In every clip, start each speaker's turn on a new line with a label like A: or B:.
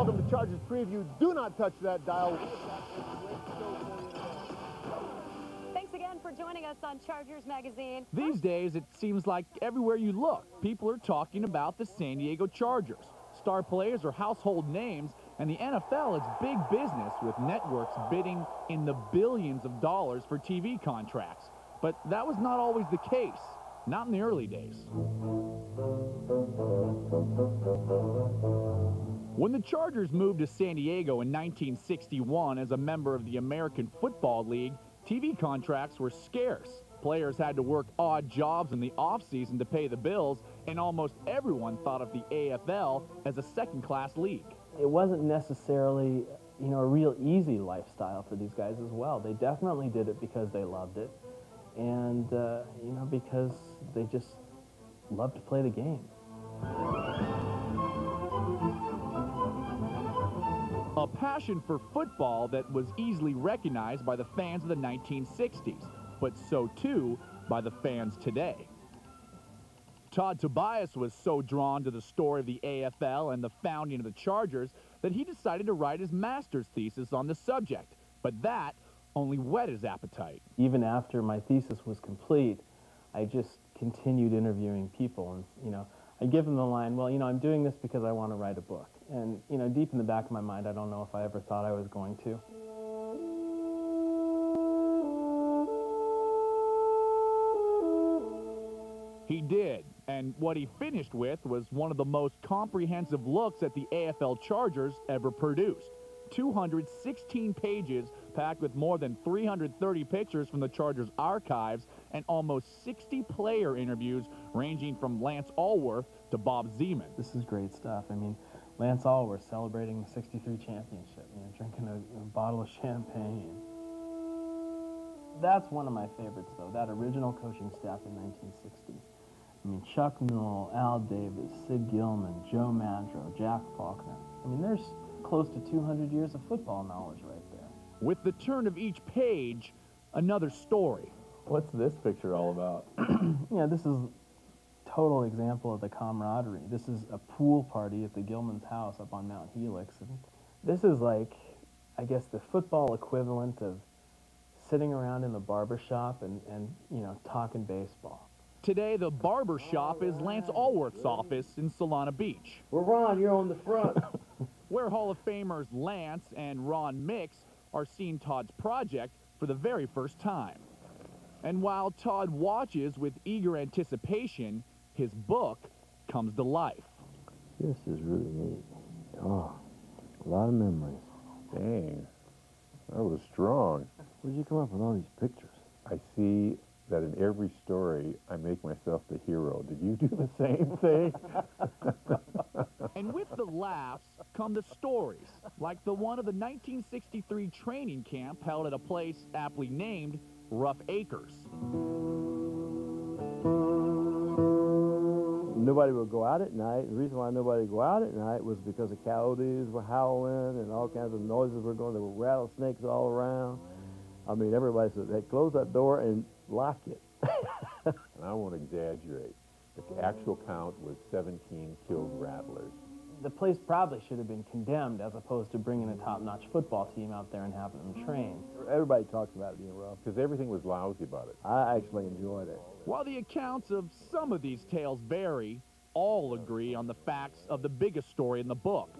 A: Welcome to Chargers Preview. Do not touch that dial.
B: Thanks again for joining us on Chargers Magazine.
C: These days, it seems like everywhere you look, people are talking about the San Diego Chargers. Star players are household names, and the NFL is big business with networks bidding in the billions of dollars for TV contracts. But that was not always the case, not in the early days. When the Chargers moved to San Diego in 1961 as a member of the American Football League, TV contracts were scarce. Players had to work odd jobs in the offseason to pay the bills, and almost everyone thought of the AFL as a second-class league.
D: It wasn't necessarily, a real easy lifestyle for these guys as well. They definitely did it because they loved it, and, because they just loved to play the game.
C: A passion for football that was easily recognized by the fans of the 1960s, but so too by the fans today. Tobias was so drawn to the story of the AFL and the founding of the Chargers that he decided to write his master's thesis on the subject, but that only whet his appetite.
D: Even after my thesis was complete, I just continued interviewing people, and, I give them the line, well, I'm doing this because I want to write a book. And, deep in the back of my mind, I don't know if I ever thought I was going to.
C: He did, and what he finished with was one of the most comprehensive looks at the AFL Chargers ever produced. 216 pages packed with more than 330 pictures from the Chargers archives and almost 60 player interviews ranging from Lance Allworth to Bob Zeman.
D: This is great stuff. I mean, Lance Allworth celebrating the '63 championship, drinking a bottle of champagne. That's one of my favorites, though, that original coaching staff in 1960. I mean, Chuck Noll, Al Davis, Sid Gilman, Joe Madro, Jack Faulkner. I mean, there's close to 200 years of football knowledge right there.
C: With the turn of each page, another story.
A: What's this picture all about?
D: This is a total example of the camaraderie. This is a pool party at the Gilman's house up on Mount Helix. And this is like, I guess, the football equivalent of sitting around in the barber shop and talking baseball.
C: Today, the barber shop is Lance Allworth's office in Solana Beach.
A: Well, Ron, you're on the front.
C: Where Hall of Famers Lance and Ron Mix are seeing Todd's project for the very first time. And while Todd watches with eager anticipation, his book comes to life.
E: This is really neat. Oh, a lot of memories.
F: Dang, that was strong.
E: Where'd you come up with all these pictures?
F: I see that in every story, I make myself the hero. Did you do the same thing?
C: And with the laughs come the stories, like the one of the 1963 training camp held at a place aptly named Rough Acres.
E: Nobody would go out at night. The reason why nobody would go out at night was because the coyotes were howling and all kinds of noises were going. There were rattlesnakes all around. I mean, everybody said, hey, close that door and lock it.
F: And I won't exaggerate. The actual count was 17 killed rattlers.
D: The place probably should have been condemned as opposed to bringing a top-notch football team out there and having them train.
E: Everybody talks about it being rough.
F: Because everything was lousy about it.
E: I actually enjoyed it.
C: While the accounts of some of these tales vary, all agree on the facts of the biggest story in the book.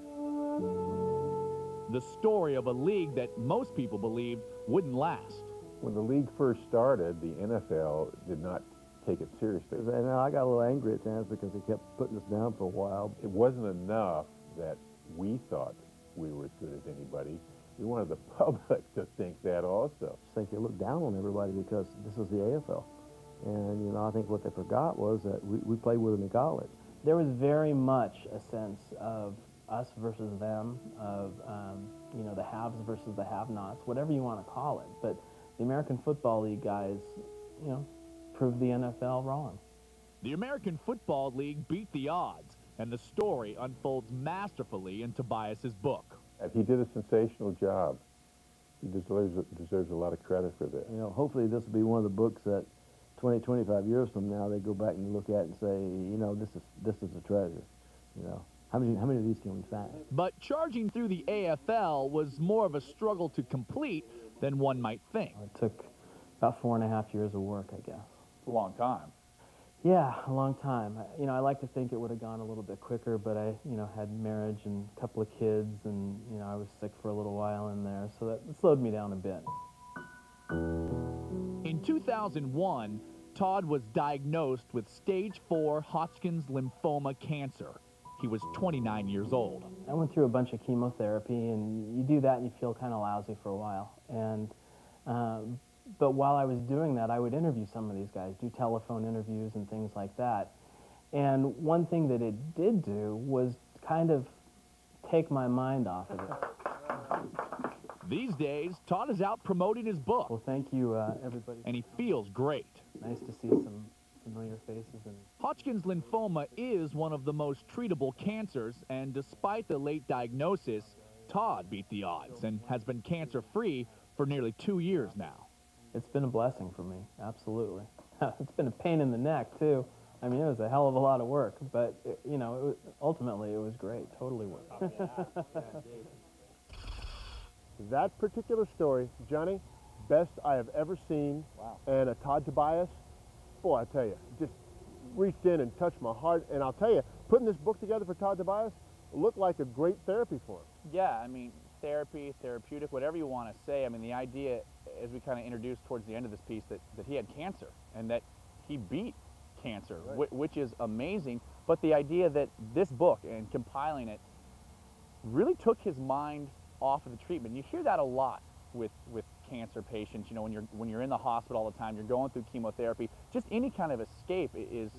C: The story of a league that most people believed wouldn't last.
F: When the league first started, the NFL did not take it seriously.
E: And I got a little angry at times because they kept putting us down for a while.
F: It wasn't enough that we thought we were as good as anybody. We wanted the public to think that also.
E: I think they looked down on everybody because this is the AFL. And, I think what they forgot was that we played with an college.
D: There was very much a sense of us versus them, of, the haves versus the have-nots, whatever you want to call it. But the American Football League guys, proved the NFL wrong.
C: The American Football League beat the odds, and the story unfolds masterfully in Tobias's book.
F: And he did a sensational job. He deserves a lot of credit for this.
E: Hopefully this will be one of the books that 20, 25 years from now they go back and look at and say, this is a treasure, How many of these can we find?
C: But charging through the AFL was more of a struggle to complete than one might think.
D: It took about 4.5 years of work, I guess.
C: It's a long time.
D: Yeah, a long time. I like to think it would have gone a little bit quicker, but I, had marriage and a couple of kids, and, I was sick for a little while in there, so that slowed me down a bit.
C: In 2001, Todd was diagnosed with stage 4 Hodgkin's lymphoma cancer. He was 29 years old.
D: I went through a bunch of chemotherapy, and you do that and you feel kind of lousy for a while. And but while I was doing that, I would interview some of these guys, do telephone interviews and things like that. And one thing that it did do was kind of take my mind off of it.
C: These days, Todd is out promoting his book.
D: Well, thank you, everybody.
C: And he feels great.
D: Nice to see some familiar faces. And
C: Hodgkin's lymphoma is one of the most treatable cancers, and despite the late diagnosis, Todd beat the odds and has been cancer-free for nearly 2 years now.
D: It's been a blessing for me, absolutely. It's been a pain in the neck, too. I mean, it was a hell of a lot of work, but, ultimately it was great, totally worth it.
A: That particular story, Johnny, best I have ever seen.
E: Wow.
A: And Todd Tobias, boy, I tell you, just reached in and touched my heart. And I'll tell you, putting this book together for Todd Tobias looked like a great therapy for him.
G: Yeah, I mean, therapy, therapeutic, whatever you want to say. I mean, the idea, as we kind of introduced towards the end of this piece, that he had cancer and that he beat cancer,
A: right.
G: which is amazing. But the idea that this book and compiling it really took his mind off of the treatment. You hear that a lot with cancer patients. When you're in the hospital all the time, you're going through chemotherapy. Just any kind of escape is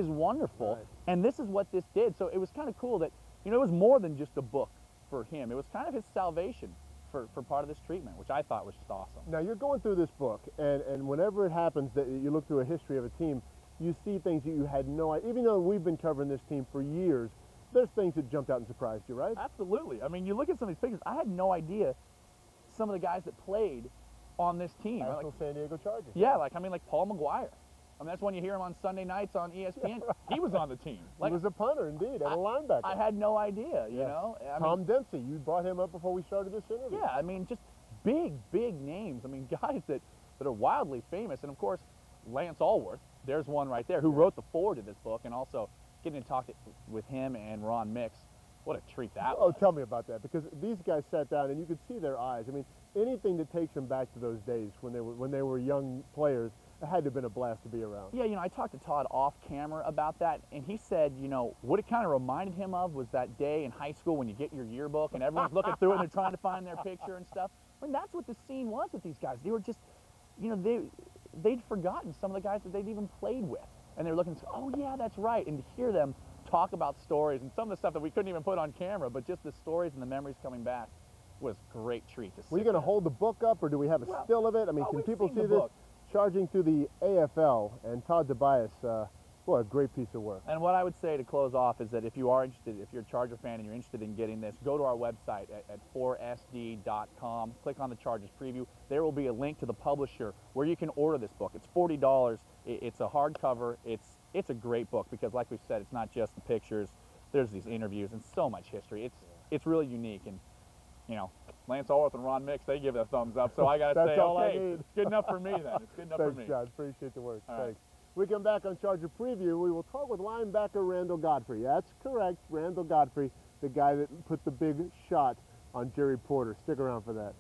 G: wonderful.
A: Right.
G: And this is what this did. So it was kind of cool that it was more than just a book for him. It was kind of his salvation for part of this treatment, which I thought was just awesome.
A: Now, you're going through this book, and whenever it happens that you look through a history of a team, you see things that you had no idea. Even though we've been covering this team for years, there's things that jumped out and surprised you, right?
G: Absolutely. I mean, you look at some of these pictures, I had no idea some of the guys that played on this team.
A: National San Diego Chargers.
G: Yeah, like Paul McGuire. I mean, that's when you hear him on Sunday nights on ESPN. He was on the team.
A: He was a punter, indeed, and a linebacker.
G: I had no idea, you know.
A: Tom Dempsey, you brought him up before we started this interview.
G: Yeah, I mean, just big names. I mean, guys that are wildly famous. And, of course, Lance Allworth, there's one right there, who wrote the foreword to this book, and also getting to talk with him and Ron Mix. What a treat that was.
A: Oh, tell me about that, because these guys sat down and you could see their eyes. I mean, anything that takes them back to those days when they were young players, it had to have been a blast to be around.
G: Yeah, I talked to Todd off camera about that, and he said, what it kind of reminded him of was that day in high school when you get your yearbook and everyone's looking through it and they're trying to find their picture and stuff. I mean, that's what the scene was with these guys. They were just, they'd forgotten some of the guys that they'd even played with. And they were looking, oh yeah, that's right. And to hear them talk about stories and some of the stuff that we couldn't even put on camera, but just the stories and the memories coming back was a great treat to see.
A: Were you going to hold the book up, or do we have a still of it? I mean, can people see this? Charging through the AFL, and Todd Tobias, boy, a great piece of work.
G: And what I would say to close off is that if you are interested, if you're a Charger fan and you're interested in getting this, go to our website at 4sd.com, click on the Chargers preview. There will be a link to the publisher where you can order this book. It's $40. It's a hardcover. It's a great book because, like we've said, it's not just the pictures. There's these interviews and so much history. It's really unique. And, Lance Allworth and Ron Mix, they give it a thumbs up. So I got to say,
A: all I
G: okay,
A: need.
G: it's good enough for me then. It's good enough for me.
A: Thanks, John. Appreciate the work.
G: All
A: Thanks.
G: right.
A: We come back on Charger Preview. We will talk with linebacker Randall Godfrey. That's correct, Randall Godfrey, the guy that put the big shot on Jerry Porter. Stick around for that.